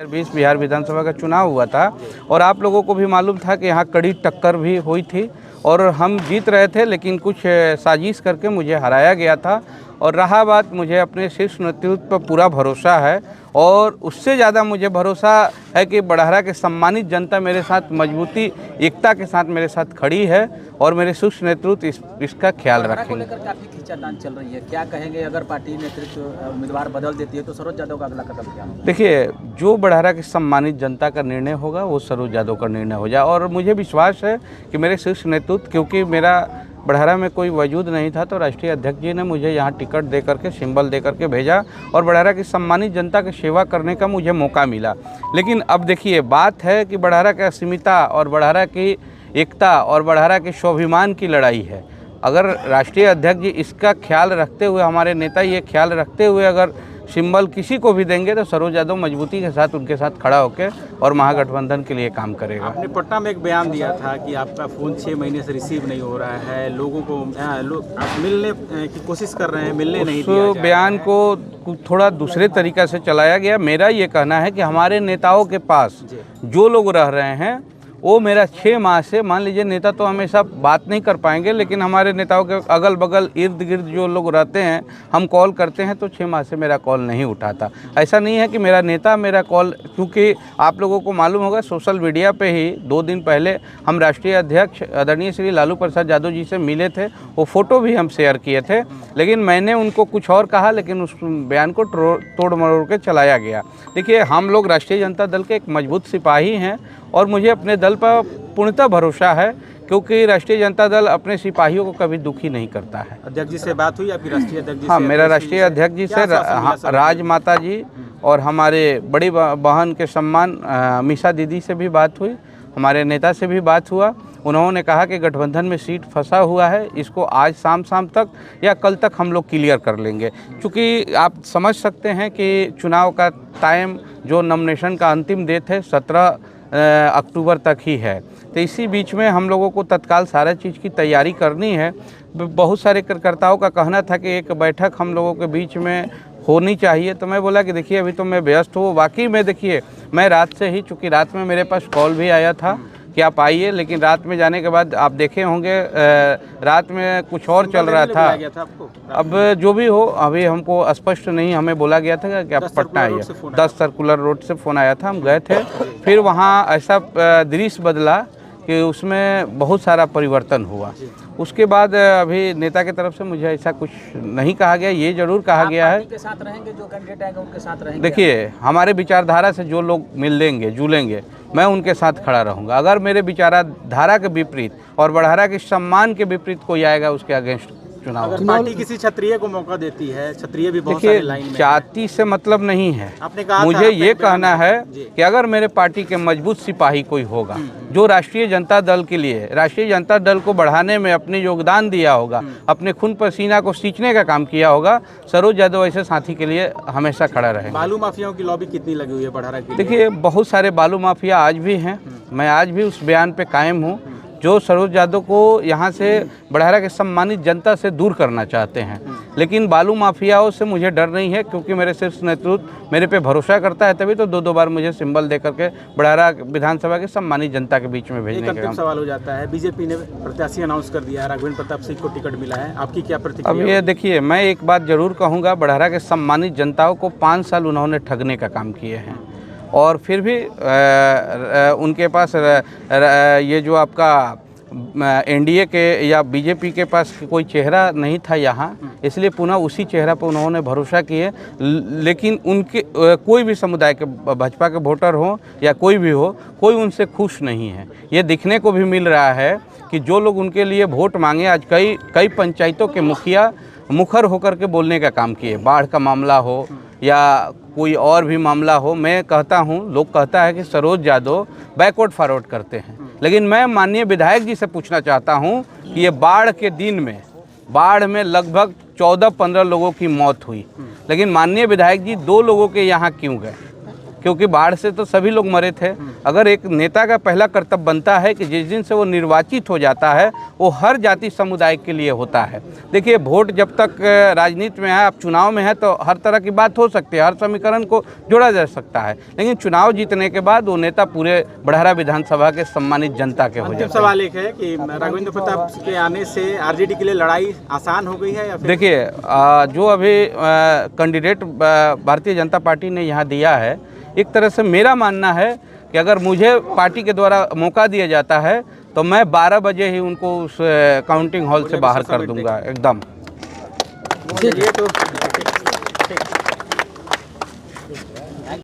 20 बिहार विधानसभा का चुनाव हुआ था और आप लोगों को भी मालूम था कि यहाँ कड़ी टक्कर भी हुई थी और हम जीत रहे थे, लेकिन कुछ साजिश करके मुझे हराया गया था। और रहा बात, मुझे अपने शीर्ष नेतृत्व पर पूरा भरोसा है और उससे ज़्यादा मुझे भरोसा है कि बड़हरा के सम्मानित जनता मेरे साथ मजबूती एकता के साथ मेरे साथ खड़ी है और मेरे शीर्ष नेतृत्व इसका ख्याल रखेंगे। काफी खींचातान चल रही है, क्या कहेंगे अगर पार्टी नेतृत्व उम्मीदवार बदल देती है तो सरोज यादव का अगला कदम क्या होगा? देखिए, जो बड़हरा की सम्मानित जनता का निर्णय होगा वो सरोज यादव का निर्णय हो जाए और मुझे विश्वास है कि मेरे शीर्ष नेतृत्व, क्योंकि मेरा बड़हरा में कोई वजूद नहीं था तो राष्ट्रीय अध्यक्ष जी ने मुझे यहाँ टिकट दे करके, सिंबल दे करके भेजा और बड़हरा की सम्मानित जनता की सेवा करने का मुझे मौका मिला। लेकिन अब देखिए, बात है कि बड़हरा की अस्मिता और बड़हरा की एकता और बड़हरा के स्वाभिमान की लड़ाई है। अगर राष्ट्रीय अध्यक्ष जी इसका ख्याल रखते हुए, हमारे नेता ये ख्याल रखते हुए अगर सिंबल किसी को भी देंगे तो सरोज यादव मजबूती के साथ उनके साथ खड़ा होकर और महागठबंधन के लिए काम करेगा। आपने पटना में एक बयान दिया था कि आपका फ़ोन 6 महीने से रिसीव नहीं हो रहा है, लोगों को आप मिलने की कोशिश कर रहे हैं, मिलने नहीं दिया जा रहा है। बयान को थोड़ा दूसरे तरीक़ा से चलाया गया। मेरा ये कहना है कि हमारे नेताओं के पास जो लोग रह रहे हैं वो मेरा 6 माह से, मान लीजिए नेता तो हमेशा बात नहीं कर पाएंगे, लेकिन हमारे नेताओं के अगल बगल इर्द गिर्द जो लोग रहते हैं, हम कॉल करते हैं तो 6 माह से मेरा कॉल नहीं उठाता। ऐसा नहीं है कि मेरा नेता मेरा कॉल, क्योंकि आप लोगों को मालूम होगा सोशल मीडिया पे ही 2 दिन पहले हम राष्ट्रीय अध्यक्ष आदरणीय श्री लालू प्रसाद यादव जी से मिले थे, वो फ़ोटो भी हम शेयर किए थे, लेकिन मैंने उनको कुछ और कहा, लेकिन उस बयान को तोड़ मरोड़ के चलाया गया। देखिए, हम लोग राष्ट्रीय जनता दल के एक मजबूत सिपाही हैं और मुझे अपने दल पर पूर्णतः भरोसा है, क्योंकि राष्ट्रीय जनता दल अपने सिपाहियों को कभी दुखी नहीं करता है। अध्यक्ष जी से बात हुई आपकी राष्ट्रीय अध्यक्ष जी से? हाँ, मेरा राष्ट्रीय अध्यक्ष जी से, राजमाता जी और हमारे बड़ी बहन के सम्मान मीसा दीदी से भी बात हुई, हमारे नेता से भी बात हुआ। उन्होंने कहा कि गठबंधन में सीट फंसा हुआ है, इसको आज शाम तक या कल तक हम लोग क्लियर कर लेंगे। क्योंकि आप समझ सकते हैं कि चुनाव का टाइम, जो नॉमिनेशन का अंतिम डेट है 17 अक्टूबर तक ही है, तो इसी बीच में हम लोगों को तत्काल सारा चीज़ की तैयारी करनी है। बहुत सारे कार्यकर्ताओं का कहना था कि एक बैठक हम लोगों के बीच में होनी चाहिए, तो मैं बोला कि देखिए अभी तो मैं व्यस्त हूँ। वाकई में देखिए, मैं रात से ही, चूँकि रात में मेरे पास कॉल भी आया था कि आप आइए, लेकिन रात में जाने के बाद आप देखे होंगे रात में कुछ और चल रहा था। अब जो भी हो, अभी हमको स्पष्ट नहीं, हमें बोला गया था कि आप पटना आइए। 10 सर्कुलर रोड से फ़ोन आया था, हम गए थे। फिर वहाँ ऐसा दृश्य बदला कि उसमें बहुत सारा परिवर्तन हुआ। उसके बाद अभी नेता की तरफ से मुझे ऐसा कुछ नहीं कहा गया। ये जरूर कहा गया है के साथ रहेंगे, जो कैंडिडेट आएंगे उनके साथ रहेंगे। देखिए, हमारे विचारधारा से जो लोग मिल लेंगे, जुलेंगे, मैं उनके साथ खड़ा रहूँगा। अगर मेरे विचारधारा के विपरीत और बड़हरा के सम्मान के विपरीत कोई आएगा, उसके अगेंस्ट चुनाव। अगर पार्टी किसी क्षत्रिय को मौका देती है, क्षत्रिय भी बहुत सारे लाइन में, जाति से मतलब नहीं है। आपने कहा मुझे ये कहना है कि अगर मेरे पार्टी के मजबूत सिपाही कोई होगा जो राष्ट्रीय जनता दल के लिए, राष्ट्रीय जनता दल को बढ़ाने में अपने योगदान दिया होगा, अपने खून पसीना को सींचने का काम किया होगा, सरोज यादव ऐसे साथी के लिए हमेशा खड़ा रहेगा। बालू माफियाओं की लॉबी कितनी लगी हुई है बड़हरा की? देखिए, बहुत सारे बालू माफिया आज भी हैं। मैं आज भी उस बयान पे कायम हूँ जो सरोज यादव को यहाँ से, बड़हरा के सम्मानित जनता से दूर करना चाहते हैं। लेकिन बालू माफियाओं से मुझे डर नहीं है, क्योंकि मेरे शीर्ष नेतृत्व मेरे पे भरोसा करता है, तभी तो 2 बार मुझे सिंबल दे करके बड़हरा विधानसभा के सम्मानित जनता के बीच में भेजने का काम। सवाल हो जाता है, बीजेपी ने प्रत्याशी अनाउंस कर दिया है, राघवेंद्र प्रताप सिंह को टिकट मिला है, आपकी क्या प्रतिक्रिया? अब ये देखिए, मैं एक बात जरूर कहूँगा, बड़हरा के सम्मानित जनताओं को 5 साल उन्होंने ठगने का काम किए हैं और फिर भी उनके पास ये जो आपका एनडीए के या बीजेपी के पास कोई चेहरा नहीं था यहाँ, इसलिए पुनः उसी चेहरा पर उन्होंने भरोसा किए। लेकिन उनके कोई भी समुदाय के, भाजपा के वोटर हो या कोई भी हो, कोई उनसे खुश नहीं है। ये दिखने को भी मिल रहा है कि जो लोग उनके लिए वोट मांगे, आज कई पंचायतों के मुखिया मुखर होकर के बोलने का काम किए। बाढ़ का मामला हो या कोई और भी मामला हो, मैं कहता हूँ, लोग कहता है कि सरोज यादव बैकवर्ड फॉरवर्ड करते हैं, लेकिन मैं माननीय विधायक जी से पूछना चाहता हूँ कि ये बाढ़ के दिन में, बाढ़ में लगभग 14-15 लोगों की मौत हुई, लेकिन माननीय विधायक जी 2 लोगों के यहाँ क्यों गए? क्योंकि बाढ़ से तो सभी लोग मरे थे। अगर एक नेता का पहला कर्तव्य बनता है कि जिस दिन से वो निर्वाचित हो जाता है वो हर जाति समुदाय के लिए होता है। देखिए, वोट जब तक राजनीति में है, आप चुनाव में है तो हर तरह की बात हो सकती है, हर समीकरण को जोड़ा जा सकता है, लेकिन चुनाव जीतने के बाद वो नेता पूरे बड़हरा विधानसभा के सम्मानित जनता के हो जाते हैं। अंतिम सवाल एक है कि राघवेंद्र प्रताप के आने से आरजेडी के लिए लड़ाई आसान हो गई है या फिर? देखिए, जो अभी कैंडिडेट भारतीय जनता पार्टी ने यहाँ दिया है, एक तरह से मेरा मानना है कि अगर मुझे पार्टी के द्वारा मौका दिया जाता है तो मैं 12 बजे ही उनको उस काउंटिंग हॉल से बाहर कर दूंगा एकदम। ये तो